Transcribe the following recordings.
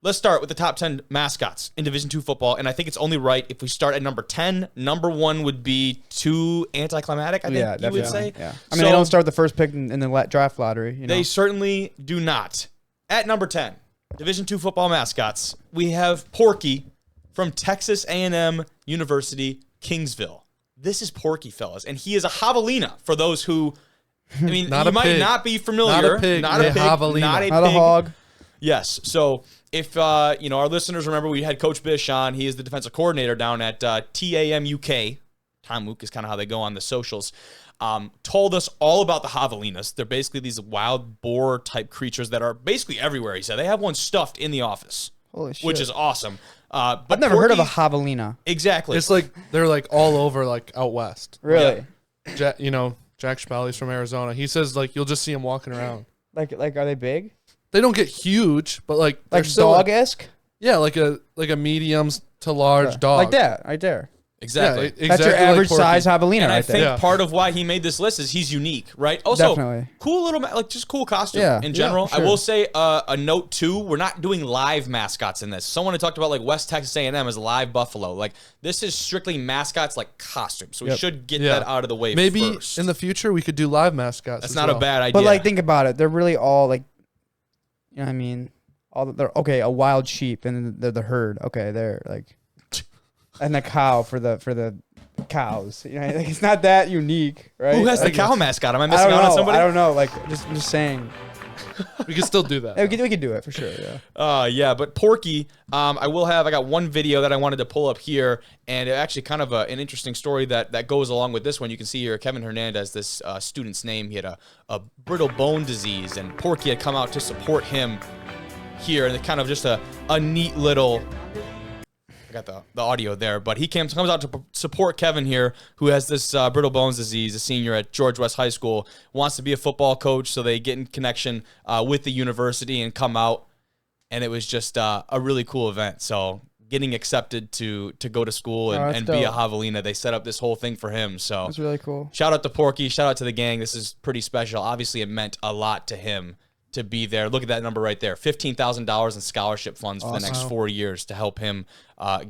let's start with the top 10 mascots in Division II football, and I think it's only right if we start at number 10. Number 1 would be too anticlimactic, I think you would say. Yeah. I mean, they don't start with the first pick in the draft lottery. You know? They certainly do not. At number 10, Division II football mascots, we have Porky from Texas A&M University, Kingsville. This is Porky, fellas, and he is a javelina for those who, I mean, you might not be familiar. Not a pig. Not a pig. Javelina. Not a hog. Yes. So if our listeners remember, we had Coach Bish on. He is the defensive coordinator down at TAMUK. TAMUK is kind of how they go on the socials. Told us all about the javelinas. They're basically these wild boar type creatures that are basically everywhere. He said they have one stuffed in the office. Holy shit. Which is awesome. But I've never heard of a javelina. Exactly. It's like they're like all over, like out west. Really? Jack Spally's from Arizona. He says like you'll just see them walking around. Like are they big? They don't get huge, but like they're still dog-esque? Yeah, like a medium to large dog. Like that, right there. Exactly. Yeah, exactly. That's your average Porky. size javelina, and right I think there. part of why he made this list is he's unique, right? Also, Definitely. cool little, just cool costume in general. Yeah, sure. I will say a note too, we're not doing live mascots in this. Someone had talked about like West Texas A&M as a live buffalo. Like this is strictly mascots like costumes. So we should get that out of the way Maybe first. in the future we could do live mascots. That's not a bad idea. But like think about it. They're really all like, you know what I mean? They're okay, a wild sheep and they're the herd. Okay, they're like, and the cow for the cows. You know, like it's not that unique, right? Who has the cow mascot? Am I missing out on somebody? I don't know. Like, I'm just saying. We can still do that. Yeah, we could do it for sure. Yeah. But Porky, I got one video that I wanted to pull up here, and actually kind of an interesting story that goes along with this one. You can see here Kevin Hernandez, this student's name. He had a brittle bone disease, and Porky had come out to support him here, and it's kind of just a neat little. I got the audio there, but he comes out to support Kevin here, who has this brittle bones disease, a senior at George West High School, wants to be a football coach, so they get in connection with the university and come out, and it was just a really cool event. So getting accepted to go to school and be a javelina, they set up this whole thing for him. So that's really cool. Shout out to Porky, shout out to the gang. This is pretty special. Obviously, it meant a lot to him to be there. Look at that number right there. $15,000 in scholarship funds for the next 4 years to help him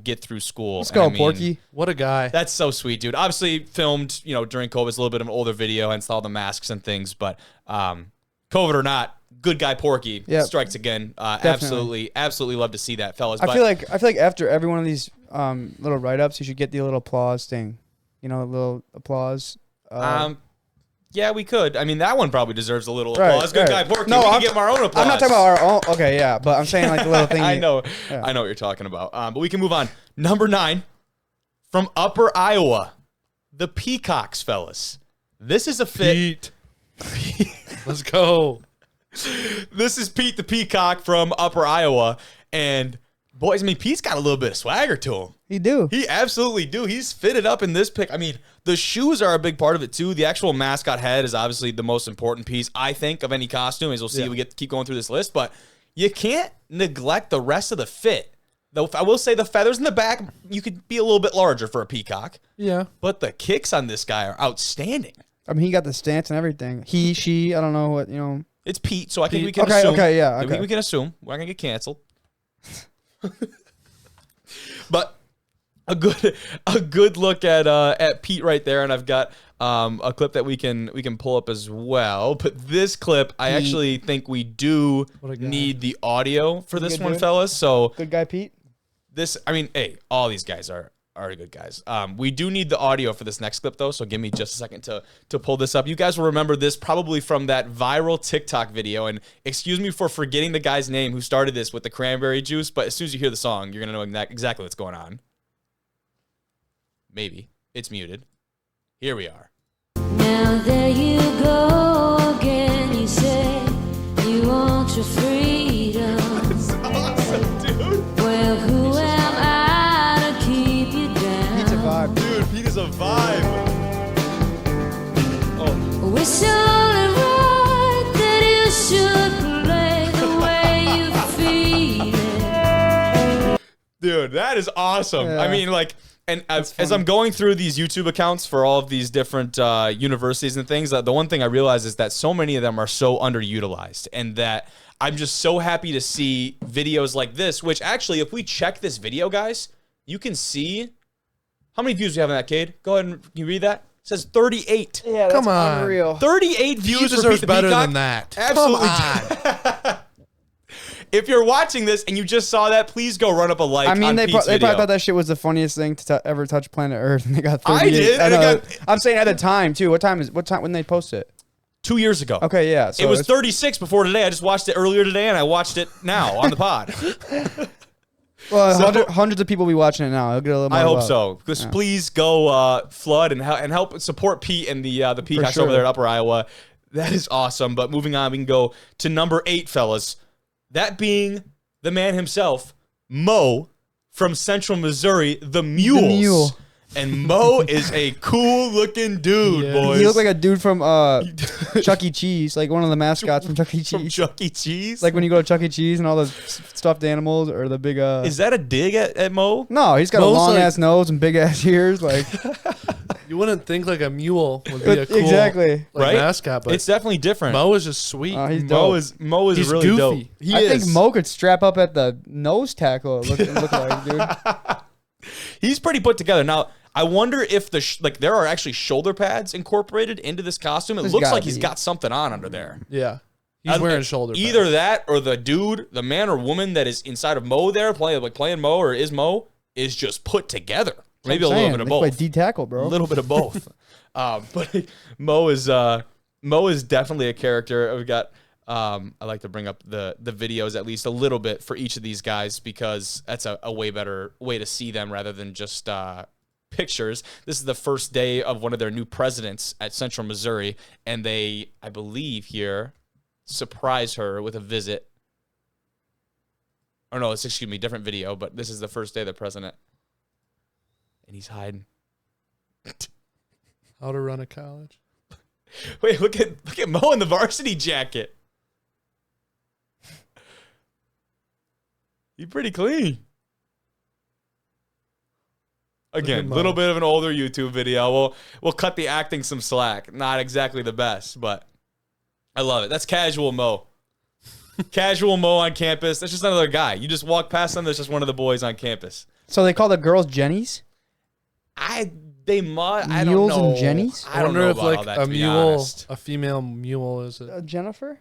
get through school. Let's go, Porky. What a guy. That's so sweet, dude. Obviously filmed, during COVID. It's a little bit of an older video, hence all the masks and things. But COVID or not, good guy Porky strikes again. Absolutely love to see that, fellas. I feel like after every one of these little write-ups, you should get the little applause thing. A little applause. Yeah, we could. I mean, that one probably deserves a little applause. Good guy, Porky. No, we can give him our own applause. I'm not talking about our own. Okay, yeah, but I'm saying like the little thing. I know what you're talking about. But we can move on. Number 9, from Upper Iowa, the Peacocks, fellas. This is a fit. Pete. Let's go. This is Pete the Peacock from Upper Iowa, and boys, I mean, Pete's got a little bit of swagger to him. He absolutely do. He's fitted up in this pick. I mean, the shoes are a big part of it too. The actual mascot head is obviously the most important piece, I think, of any costume. As we'll see, we keep going through this list, but you can't neglect the rest of the fit. Though I will say the feathers in the back, you could be a little bit larger for a peacock. Yeah. But the kicks on this guy are outstanding. I mean, he got the stance and everything. He, she, I don't know what, It's Pete, so I think we can assume. We can assume. We're not going to get canceled. But a good look at Pete right there, and I've got a clip that we can pull up as well. But this clip, I actually think we do need the audio for this one, fellas. So good guy, Pete. All these guys are good guys. We do need the audio for this next clip though, so give me just a second to pull this up. You guys will remember this probably from that viral TikTok video, and excuse me for forgetting the guy's name who started this with the cranberry juice, but as soon as you hear the song, you're gonna know exactly what's going on. Maybe. It's muted. Here we are. Now there you go again, you say you want your freedom. That's awesome, dude. Well, who am I to keep you down? Pete's a vibe. Dude, Pete is a vibe. Oh. It's only right that you should play the way you feel it. Dude, that is awesome. Yeah. I mean, like, and as I'm going through these YouTube accounts for all of these different universities and things, the one thing I realize is that so many of them are so underutilized, and that I'm just so happy to see videos like this, which actually, if we check this video, guys, you can see how many views we have on that, Cade. Go ahead and can you read that? It says 38. Yeah, that's Come on. unreal. 38 He views for deserves Pete the better Peacock. than that. Absolutely. If you're watching this and you just saw that, please go run up a like. I mean, on they Pete's probably video. thought that shit was the funniest thing to ever touch planet Earth, and they got 38. I did, and know. it got- I'm saying at the time too. What time when they post it? 2 years ago. Okay, yeah. So It was it's- 36 before today. I just watched it earlier today, and I watched it now on the pod. Well, So- hundreds of people will be watching it now. It'll get a little more I hope love. so. Just please go flood and help support Pete and the Peacocks sure. over there in Upper Iowa. That is awesome. But moving on, we can go to number 8, fellas. That being the man himself, Mo from Central Missouri, the Mules. Mule. And Mo is a cool looking dude, Yeah. boys. He looked like a dude from Chuck E. Cheese, like one of the mascots from Chuck E. from Cheese. Chuck E. Cheese. Like when you go to Chuck E. Cheese and all the stuffed animals or the big. Is that a dig at Mo? No, he's got Mo's a long like- ass nose and big ass ears. Like You wouldn't think like a mule would be a cool exactly. like, Right? mascot, but It's definitely different. Mo is just sweet. He's Mo dope. Mo is He's really dope. goofy. He I is. think Mo could strap up at the nose tackle. Look like, dude. He's pretty put together. Now, I wonder if there are actually shoulder pads incorporated into this costume. It There's looks gotta like he's be. got something on under there. Yeah. He's wearing shoulder pads. Either that or the dude, the man or woman that is inside of Mo there playing Mo or is Mo is just put together. Maybe a little bit of both. Like D tackle, A bro. little bit of both. But Mo is definitely a character. We've got. I like to bring up the videos at least a little bit for each of these guys because that's a way better way to see them rather than just pictures. This is the first day of one of their new presidents at Central Missouri, and they, I believe, here surprise her with a visit. Or no, excuse me, different video. But this is the first day of the president, and he's hiding. How to run a college. Wait, look at Mo in the varsity jacket. He's pretty clean. Again, Mo. little bit of an older YouTube video. We'll cut the acting some slack. Not exactly the best, but I love it. That's casual Mo. Casual Mo on campus. That's just another guy. You just walk past them. There's just one of the boys on campus. So they call the girls Jennies. They must. I don't Mules know. and Jennies? I don't wonder know if about all like that, a to be mule, honest. a female mule is it? Jennifer.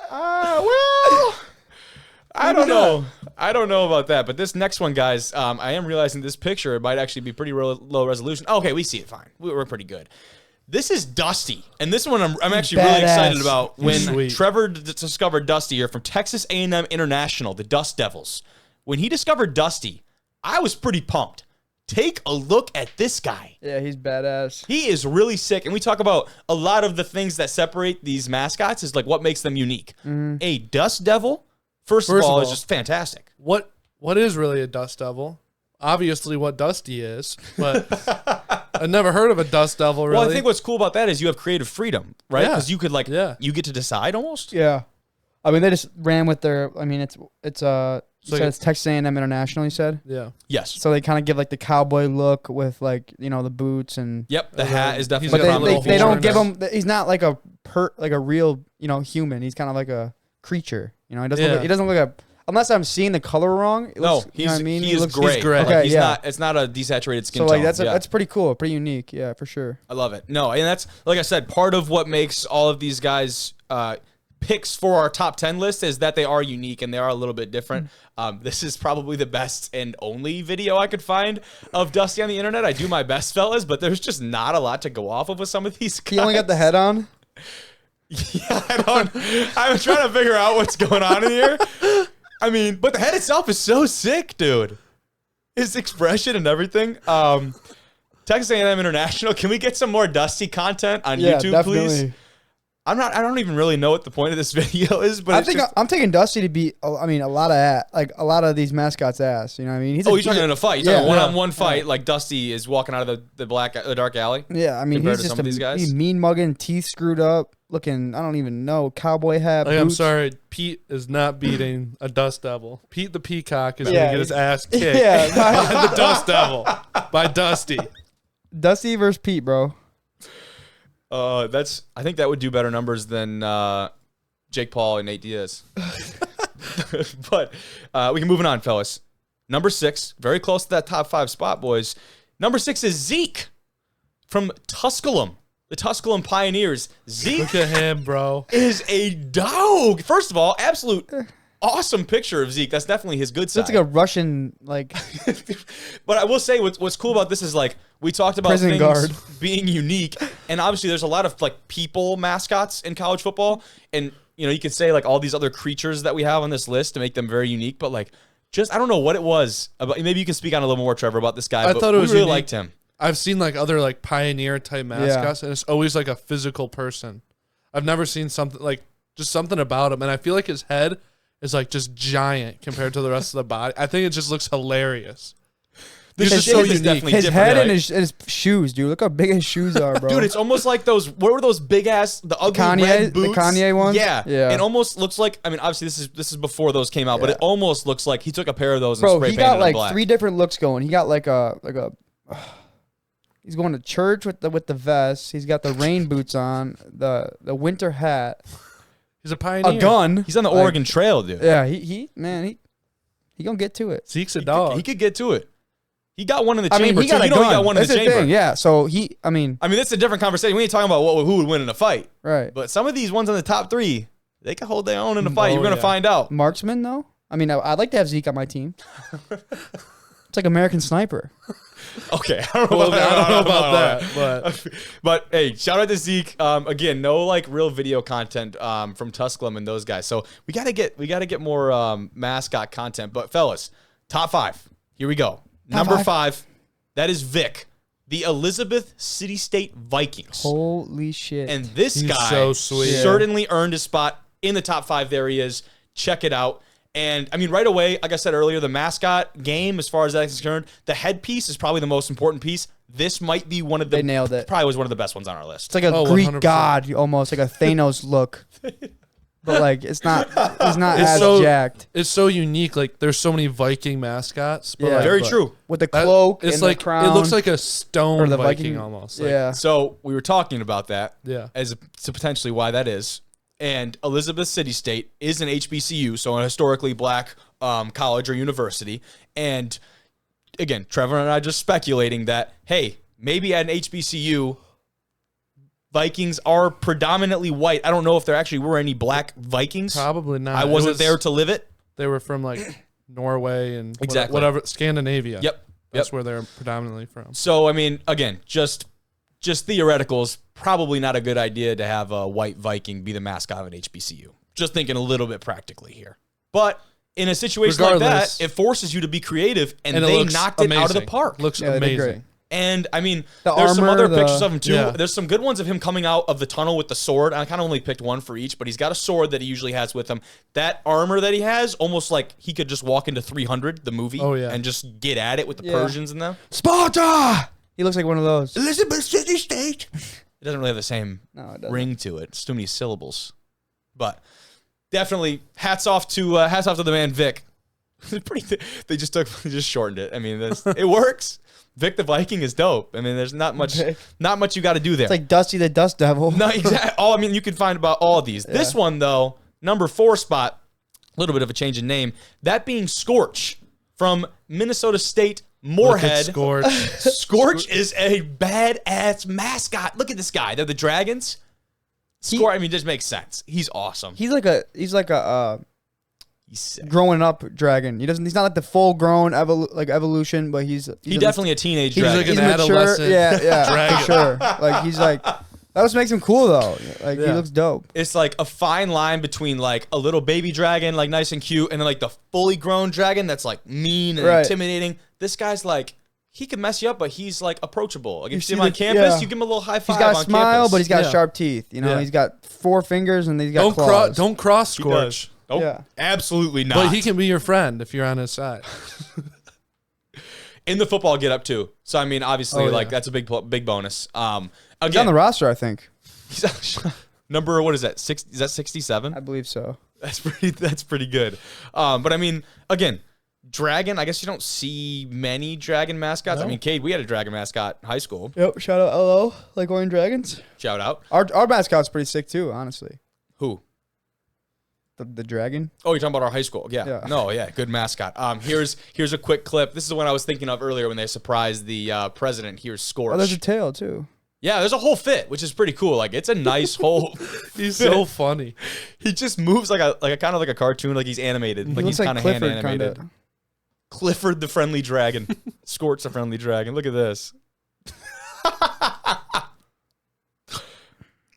Well, I don't know. I don't know about that. But this next one, guys, I am realizing this picture it might actually be pretty low resolution. Okay, we see it fine. We're pretty good. This is Dusty, and this one I'm actually really Badass. excited about. When sweet. Trevor discovered Dusty here from Texas A&M International, the Dustdevils. When he discovered Dusty, I was pretty pumped. Take a look at this guy. Yeah, he's badass. He is really sick, and we talk about a lot of the things that separate these mascots is like what makes them unique. A Dust Devil, first of all, is just fantastic. What is really a dust devil? Obviously what Dusty is, but I've never heard of a dust devil really. Well, I think what's cool about that is you have creative freedom, right? Yeah. Because you could Yeah. you get to decide almost. Yeah, I mean they just ran with their. I mean it's you So said it's Texas A&M International. You said yeah. Yes. so they kind of give like the cowboy look with like the boots and. Yep. The hat is He's definitely. But got a a they little don't give horns. him. He's not like a real human. He's kind of like a creature. He doesn't. Yeah. He doesn't look like unless I'm seeing the color wrong. It No, looks, you know what I mean. he is looks, gray. he's gray. Like, Okay, he's yeah. not. It's not a desaturated skin So like tone. that's pretty cool, pretty unique. Yeah, for sure. I love it. No, and that's like I said, part of what makes all of these guys picks for our top 10 list is that they are unique and they are a little bit different. This is probably the best and only video I could find of Dusty on the internet. I do my best, fellas, but there's just not a lot to go off of with some of these guys. He only got the head on. Yeah, I'm trying to figure out what's going on in here. I mean, but the head itself is so sick, dude. His expression and everything. Texas A&M International, can we get some more Dusty content on YouTube, please? I don't even really know what the point of this video is, but I it's think just, I'm taking Dusty to beat. I mean, a lot of these mascots' ass. You know what I mean? you're talking in a fight. You're talking Yeah. one-on-one fight, like Dusty is walking out of the dark alley. Yeah, I mean, compared he's to just some of these guys? he's mean mugging, teeth screwed up, looking. I don't even know, cowboy hat. Like, I'm boots. sorry, Pete is not beating a dust devil. Pete the Peacock is Yeah, gonna get his ass kicked Yeah, by the dust devil by Dusty. Dusty versus Pete, bro. I think that would do better numbers than Jake Paul and Nate Diaz. But we can move on, fellas. Number 6, very close to that top 5 spot, boys. Number 6 is Zeke from Tusculum, the Tusculum Pioneers. Zeke Look at him, bro. is a dog. First of all, absolute awesome picture of Zeke. That's definitely his good side. It's like a Russian, like, But I will say what's cool about this is like we talked about Prison things guard. being unique, and obviously there's a lot of like people mascots in college football, and you could say like all these other creatures that we have on this list to make them very unique, but like just I don't know what it was about. Maybe you can speak on a little more, Trevor, about this guy. I but thought it was we really unique. liked him. I've seen like other like pioneer type mascots, and it's always like a physical person. I've never seen something like just something about him, and I feel like his head is like just giant compared to the rest of the body. I think it just looks hilarious. He's His just so shape is unique. definitely his different, head right? and his shoes, dude. Look how big his shoes are, bro. Dude, it's almost like those. What were those big ass, the ugly red The boots? Kanye ones? Yeah, Yeah. It almost looks like. I mean, obviously this is before those came out, but Yeah. it almost looks like he took a pair of those and Bro, spray he painted got them like black. 3 different looks going. He got like a he's going to church with the vest. He's got the rain boots on, the winter hat, He's a pioneer. a gun. He's on the Like, Oregon Trail, dude. Yeah, he gonna get to it. Zeke's a dog. He could get to it. He got one in the I chamber mean, he got too. a You know gun. he got one in That's the chamber. thing. Yeah, so I mean, that's a different conversation. We ain't talking about who would win in a fight. right. But some of these ones in the top 3, they can hold their own in a fight. Oh, You're gonna yeah. find out. Marksman though. I mean, I'd like to have Zeke on my team. It's like American Sniper. Okay, I don't know Well, about, I don't know about all that, right. But hey, shout out to Zeke. Again, no like real video content from Tusculum and those guys. So we gotta get more mascot content. But fellas, top 5. Here we go. Number 5. That is Vic, the Elizabeth City State Vikings. Holy shit! And this He's guy so sweet. certainly earned his spot in the top 5. There he is. Check it out. And I mean, right away, like I said earlier, the mascot game, as far as that is concerned, the headpiece is probably the most important piece. This might be one of the They nailed it. Probably was one of the best ones on our list. It's like a Oh, Greek 100%. god, almost like a Thanos look. But like, it's not. He's not It's as so- jacked It's so unique. Like there's so many Viking mascots. But Yeah. like, Very but- true. with the that- cloak. It's and like the crown. it looks like a stone or the Viking, Viking almost. Like, yeah. So we were talking about that Yeah. as to potentially why that is. And Elizabeth City State is an HBCU, so a historically black college or university. And again, Trevor and I just speculating that, hey, maybe at an HBCU, Vikings are predominantly white. I don't know if there actually were any black Vikings. Probably not. I It wasn't was- there to live it. They were from like Norway and Exactly. whatever Scandinavia. Yep. That's where they're predominantly from. So, I mean, again, just theoreticals, probably not a good idea to have a white Viking be the mascot of an HBCU. Just thinking a little bit practically here. But in a situation like Regardless. that, it forces you to be creative, and And it they looks knocked it out of the amazing. park. Looks Yeah, they did amazing. great. And I mean, The there's some armor, other pictures of him too. Yeah. There's some good ones of him coming out of the tunnel with the sword. I kind of only picked one for each, but he's got a sword that he usually has with him. That armor that he has, almost like he could just walk into 300, the movie, Oh, yeah. and just get at it with the Yeah. Persians and them. Sparta. He looks like one of those. Elizabeth City State. It doesn't really have the same No, it doesn't. ring to it. It's too many syllables. But definitely hats off to the man Vic. They just shortened it. I mean, it works. Vic the Viking is dope. I mean, there's not much you got to do there. It's like Dusty the Dust Devil. No, exactly. I mean, you can find about all of these. This one though, number 4 spot, a little bit of a change in name. That being Scorch from Minnesota State Look at Moorehead. Scorch. Scorch is a badass mascot. Look at this guy. They're the dragons. Scorch. I mean, just makes sense. He's awesome. He's like a He's sick. growing up dragon. He's not like the full grown evolution, but he's Definitely a teenage He's dragon. like an he's mature. adolescent Yeah, dragon. for sure. Like he's like that just makes him cool though. Like he Yeah. looks dope. It's like a fine line between like a little baby dragon, like nice and cute, and then like the fully grown dragon that's like mean and Right. intimidating. This guy's like, he can mess you up, but he's like approachable. Like if you see him see on the- campus, yeah. you give him a little high five He's got a on smile, campus. but he's got Yeah. sharp teeth. You know, Yeah. he's got 4 fingers and he's got claws. Don't cross He does. Scorch. Oh, Yeah. absolutely not. But he can be your friend if you're on his side. in the football get up too. So I mean, obviously, Oh, like yeah. that's a big bonus. He's on Again, the roster, I think. he's number, what is that? Is that 67? I believe so. That's pretty good. But I mean, again, Dragon, I guess you don't see many dragon mascots. No. I mean, Cade, we had a dragon mascot in high school. Yep. Shout out LO, like Orange Dragons. Shout out. Our mascot's pretty sick too, honestly. Who? The dragon. Oh, you're talking about our high school. Yeah. Yeah. No, yeah, good mascot. Here's a quick clip. This is the one I was thinking of earlier when they surprised the president. Here's Scorch. Oh, there's a tail too. Yeah, there's a whole fit, which is pretty cool. Like, it's a nice whole. He's so funny. He just moves like a kind of like a cartoon, like he's animated, like he's kind of hand animated. Kinda. Clifford the friendly dragon, Scorch the friendly dragon. Look at this.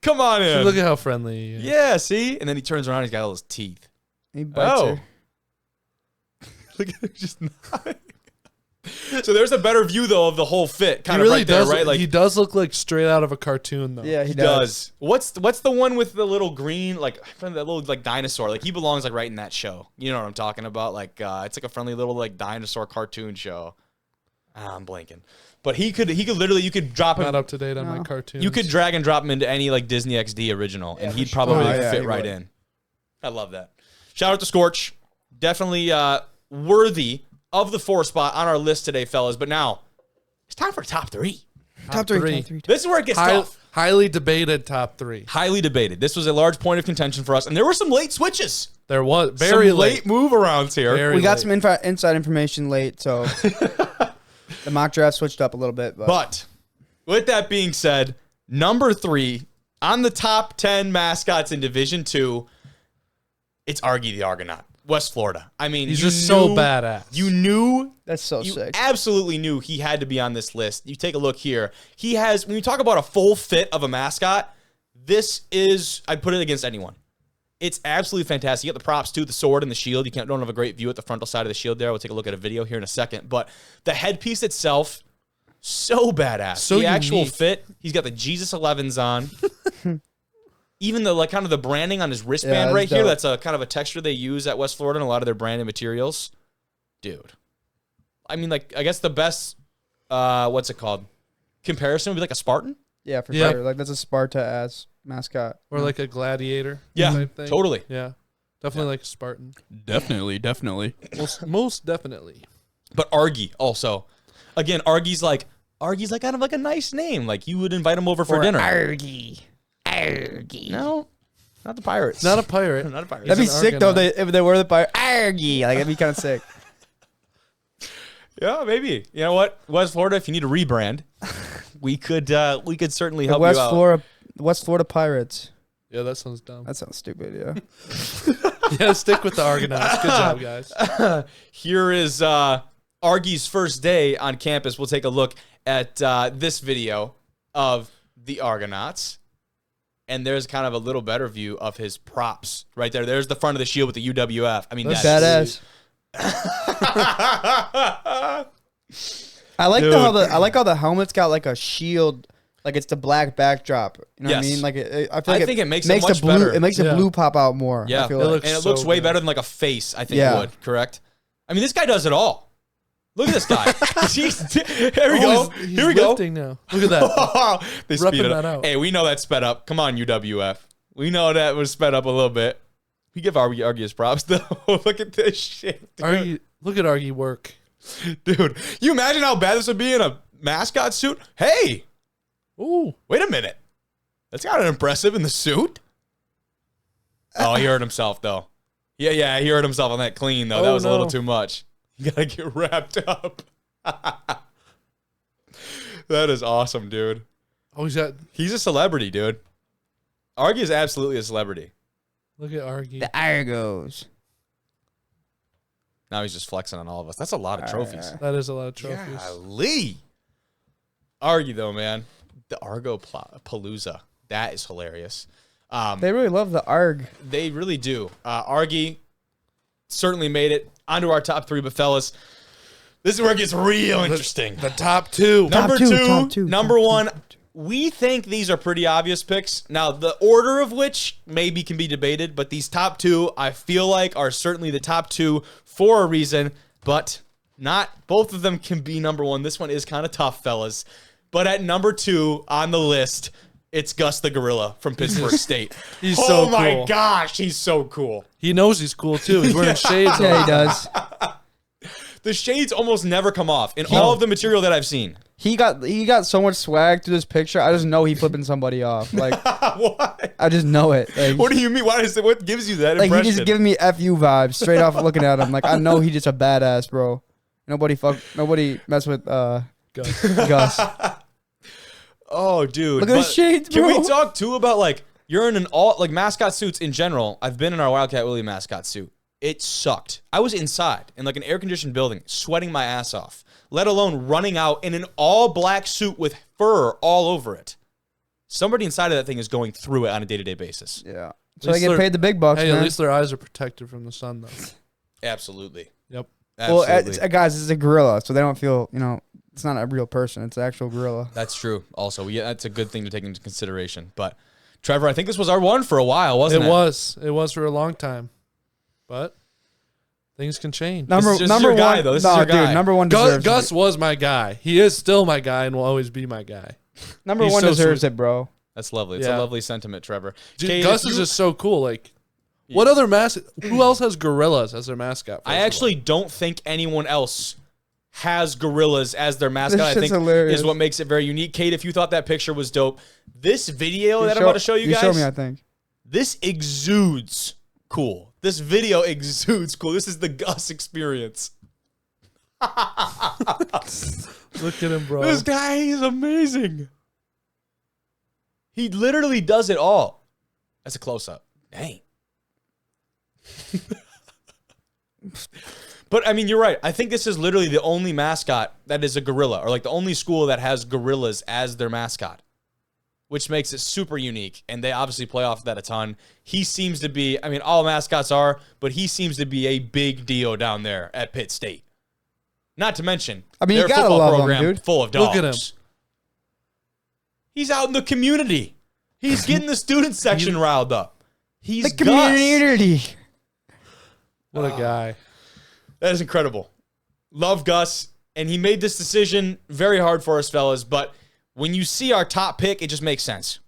Come on in. Look at how friendly he is. Yeah, see? And then he turns around, he's got all his teeth. He bites her. Look at him just nodding. So there's a better view though of the whole fit, kind He of really right there, does. right? Like He does look like straight out of a cartoon, though. Yeah, he does. What's the one with the little green, like that little like dinosaur? Like he belongs like right in that show. You know what I'm talking about? Like it's like a friendly little like dinosaur cartoon show. I'm blanking. But he could literally, you could drop him. Not up to date on my No. cartoons. You could drag and drop him into any like Disney XD original, and he'd probably Oh, yeah, fit he right would. in. I love that. Shout out to Scorch, definitely worthy of the 4 spot on our list today, fellas. But now it's time for top 3. Top three. This is where it gets tough. Highly debated top 3. Highly debated. This was a large point of contention for us, and there were some late switches. There was very Some late. move arounds here. Very We got late. some inside information late, so the mock draft switched up a little bit. But with that being said, number 3 on the top 10 mascots in Division 2, it's Argie the Argonaut, West Florida. I mean, He's you just so knew- badass. You knew that's so you sick. absolutely knew he had to be on this list. You take a look here. He has, when you talk about a full fit of a mascot, this is, I'd put it against anyone. It's absolutely fantastic. You got the props too, the sword and the shield. You don't have a great view at the frontal side of the shield there. We'll take a look at a video here in a second. But the headpiece itself, so badass. So the actual unique. fit, he's got the Jesus 11s on. Even the like kind of the branding on his wristband Yeah, right that's here, dope. that's a kind of a texture they use at West Florida and a lot of their branded materials. Dude. I mean, like, I guess the best, what's it called? Comparison would be like a Spartan? Yeah, for Yeah. sure. Like that's a Sparta ass mascot. Or like a gladiator. Yeah, type thing. totally. Yeah. Definitely like a Spartan. Definitely. Most definitely. But Argie also. Again, Argie's kind of like a nice name. Like you would invite him over for dinner. Argie. No, not the Pirates. Not a pirate. not a pirate. That'd be an sick though Argonaut. if they were the pirate. Argie. Like that'd be kind of sick. Yeah, maybe. You know what? West Florida, if you need a rebrand, we could certainly help West you out. West Florida Pirates. Yeah, that sounds dumb. That sounds stupid. Yeah. Yeah, stick with the Argonauts. Good job, guys. Here is Argie's first day on campus. We'll take a look at this video of the Argonauts. And there's kind of a little better view of his props right there. There's the front of the shield with the UWF. I mean, That's that's badass. I like how the helmet's got like a shield, like it's the black backdrop. You know what I Yes. mean? Like I I think it makes it much the blue. better. It makes the Yeah. blue pop out more. Yeah, I feel it like. looks and it so looks way good. better than like a face, I think Yeah. it would, correct? I mean, this guy does it all. Look at this guy. Here we go. He's Here we go. lifting now. Look at that. They speed Repping it up. that out. Hey, we know that sped up. Come on, UWF. We know that was sped up a little bit. We give Argie his props, though. Look at this shit. Dude. Argie, look at Argie work. Dude, you imagine how bad this would be in a mascot suit? Hey, Ooh. wait a minute. That's kind of impressive in the suit. Oh, he hurt himself, though. Yeah, he hurt himself on that clean, though. That Oh, was a little no. too much. You gotta get wrapped up. That is awesome, dude. Oh, He's a celebrity, dude. Argie is absolutely a celebrity. look at Argie. The Argos. Now he's just flexing on all of us. That's a lot of trophies. That is a lot of trophies. Golly. Argie, though, man. The Argo Palooza. That is hilarious. They really love the Arg. They really do. Argie certainly made it onto our top 3, but fellas, this is where it gets real interesting. The top 2. Number Top two, two. number 1. We think these are pretty obvious picks. Now, the order of which maybe can be debated, but these top 2, I feel like, are certainly the top 2 for a reason, but not both of them can be number 1. This one is kind of tough, fellas. But at number 2 on the list, it's Gus the Gorilla from Pittsburg State. He's oh so my cool. gosh, he's so cool. He knows he's cool too. He's wearing shades. Yeah, all he the time. does. The shades almost never come off in all of the material that I've seen. He got so much swag through this picture. I just know he flipping somebody off. Like What? I just know it. Like, What do you mean? What gives you that like impression? he just giving me FU vibes straight off looking at him. Like I know he just a badass, bro. Nobody mess with Gus. Oh, dude. Look at the shades, bro. Can we talk too about like you're in an all like mascot suits in general? I've been in our Wildcat Willie mascot suit. It sucked. I was inside in like an air-conditioned building, sweating my ass off, let alone running out in an all-black suit with fur all over it. Somebody inside of that thing is going through it on a day-to-day basis. Yeah. So they get paid the big bucks, Hey, man. at least their eyes are protected from the sun, though. Absolutely. Yep. Well, Absolutely. guys, it's a gorilla, so they don't feel, it's not a real person. It's an actual gorilla. That's true. Also, that's a good thing to take into consideration. But Trevor, I think this was our one for a while, wasn't it? It was for a long time. But things can change. Number your one guy, though. This is your guy. Dude, number one Gus, deserves Gus was my guy. He is still my guy and will always be my guy. Number He's one so deserves sweet. it, bro. That's lovely. It's a lovely sentiment, Trevor. Dude, Kate, Gus is just so cool. Like, what other who else has gorillas as their mascot? I actually don't think anyone else has gorillas as their mascot. This I shit's think hilarious. is what makes it very unique. Kate, if you thought that picture was dope, this video that I'm about to show you guys, showed me, I think. this exudes cool. This video exudes cool. This is the Gus experience. Look at him, bro. This guy is amazing. He literally does it all. That's a close-up. Dang. But, I mean, you're right. I think this is literally the only mascot that is a gorilla, or like the only school that has gorillas as their mascot, which makes it super unique. And they obviously play off of that a ton. He seems to be, I mean, all mascots are, but he seems to be a big deal down there at Pitt State. Not to mention, I mean, their you gotta football love him, program dude. full of dogs. Look at him. He's out in the community. He's getting the student section riled up. He's The Gus. community. What a guy. That is incredible. Love Gus. And he made this decision very hard for us, fellas. But when you see our top pick, it just makes sense.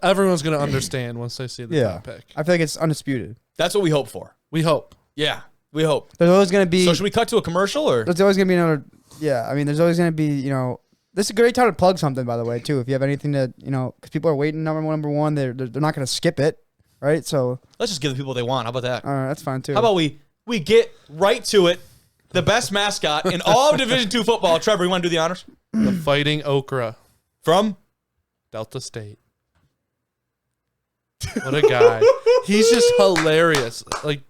Everyone's going to understand once they see the top pick. I feel like it's undisputed. That's what we hope for. We hope. Yeah, we hope. There's always going to be. So should we cut to a commercial or? There's always going to be another. Yeah, I mean, there's always going to be, This is a great time to plug something, by the way, too. If you have anything to, because people are waiting number one, they're not going to skip it, right? So Let's just give the people what they want. How about that? that's fine too. How about we get right to it? The best mascot in all of Division II football. Trevor, you want to do the honors? The Fighting Okra. From? Delta State. What a guy. He's just hilarious. Like,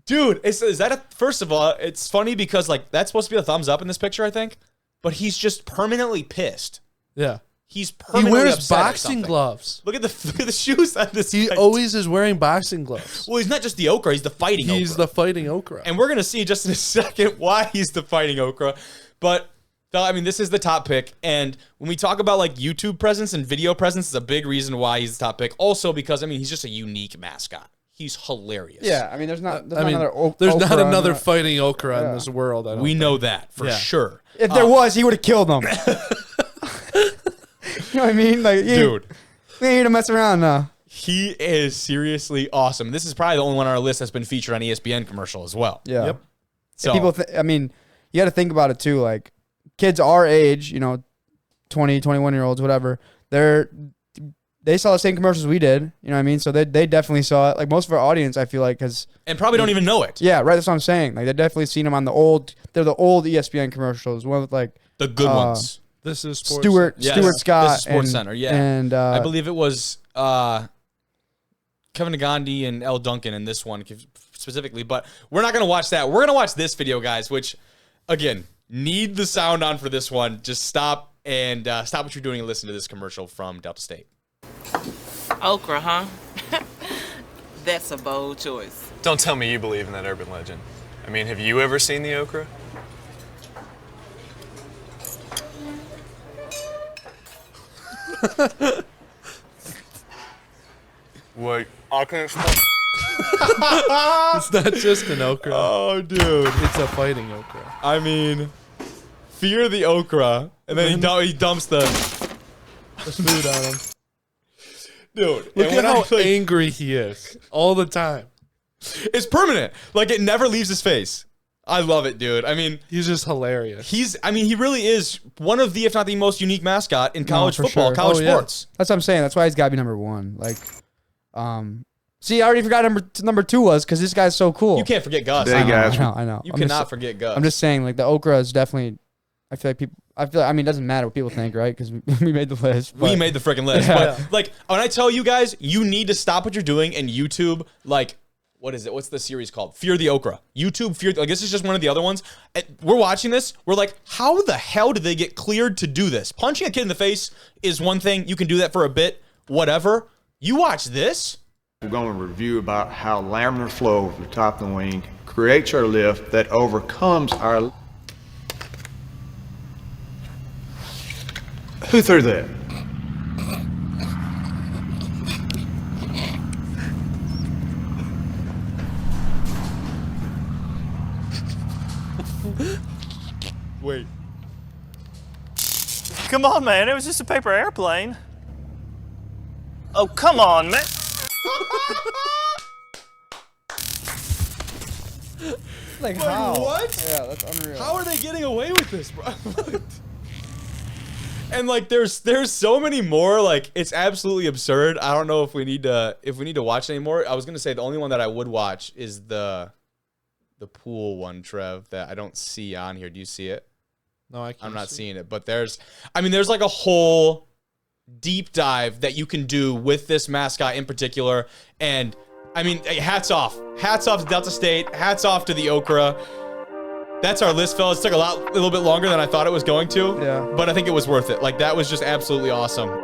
Dude, is that first of all, it's funny because like that's supposed to be a thumbs up in this picture, I think. But he's just permanently pissed. yeah. He's He permanently wears upset at boxing something. gloves. Look at the shoes on this He guy. always is wearing boxing gloves. Well, he's not just the Okra, he's the fighting He's Okra. the Fighting Okra. And we're going to see just in a second why he's the fighting Okra. But, I mean, this is the top pick. And when we talk about, like, YouTube presence and video presence, is a big reason why he's the top pick. Also because, I mean, he's just a unique mascot. He's hilarious. Yeah, I mean, there's not I mean, another. there's not Okra another in that. Fighting Okra in Yeah. this world. I don't We think. know that for Yeah. sure. If there was, he would have killed him. You know what I mean? Like, Dude. we ain't here to mess around now. He is seriously awesome. This is probably the only one on our list that's been featured on ESPN commercial as well. Yeah. Yep. So, People, I mean, you got to think about it too. Like, kids our age, 20, 21-year-olds, whatever, they saw the same commercials we did. You know what I mean? So they definitely saw it. Like, most of our audience, I feel like, has. and probably don't even know it. Yeah, right. That's what I'm saying. Like, they definitely seen them on the old. They're the old ESPN commercials. One with like The good ones. This is sports. Stuart Yes, Scott. this is Sports and, Center, yeah. And I believe it was Kevin Nagandi and L. Duncan in this one specifically, but we're not going to watch that. We're going to watch this video, guys, which, again, need the sound on for this one. Just stop and stop what you're doing and listen to this commercial from Delta State. Okra, huh? That's a bold choice. Don't tell me you believe in that urban legend. I mean, have you ever seen the okra? What? I can explain. It's not just an okra. Oh, dude. It's a Fighting Okra. I mean, fear the okra, and then he dumps the Food on him. dude. Look and at when how I, like, angry he is all the time. it's permanent. Like, it never leaves his face. I love it, dude. I mean, He's just hilarious. he really is one of the, if not the most unique mascot in college for football, sure. college Oh, yeah. sports. That's what I'm saying. That's why he's got to be number one. Like, see, I already forgot number two was because this guy's so cool. You can't forget Gus. Hey, guys. I know. You I'm cannot just, forget Gus. I'm just saying, like the Okra is definitely. I feel like people. I mean, it doesn't matter what people think, right? Because we made the list. We but- made the freaking list. Yeah. But like when I tell you guys, you need to stop what you're doing and YouTube, like, what is it? What's the series called? Fear the Okra. YouTube Fear. Like this is just one of the other ones. And we're watching this. We're like, how the hell did they get cleared to do this? Punching a kid in the face is one thing. You can do that for a bit, whatever. You watch this. We're going to review about how laminar flow over the top of the wing creates our lift that overcomes our... Who threw that? Wait. Come on, man. It was just a paper airplane. Oh, come on, man. Like how? What? Yeah, that's unreal. How are they getting away with this, bro? And like there's so many more, like it's absolutely absurd. I don't know if we need to watch anymore. I was gonna say the only one that I would watch is the pool one, Trev, that I don't see on here. Do you see it? No, I can't. I'm not seeing it. But there's like a whole deep dive that you can do with this mascot in particular. And I mean, hats off to Delta State, hats off to the Okra. That's our list, fellas. It took a little bit longer than I thought it was going to. Yeah. But I think it was worth it. Like, that was just absolutely awesome.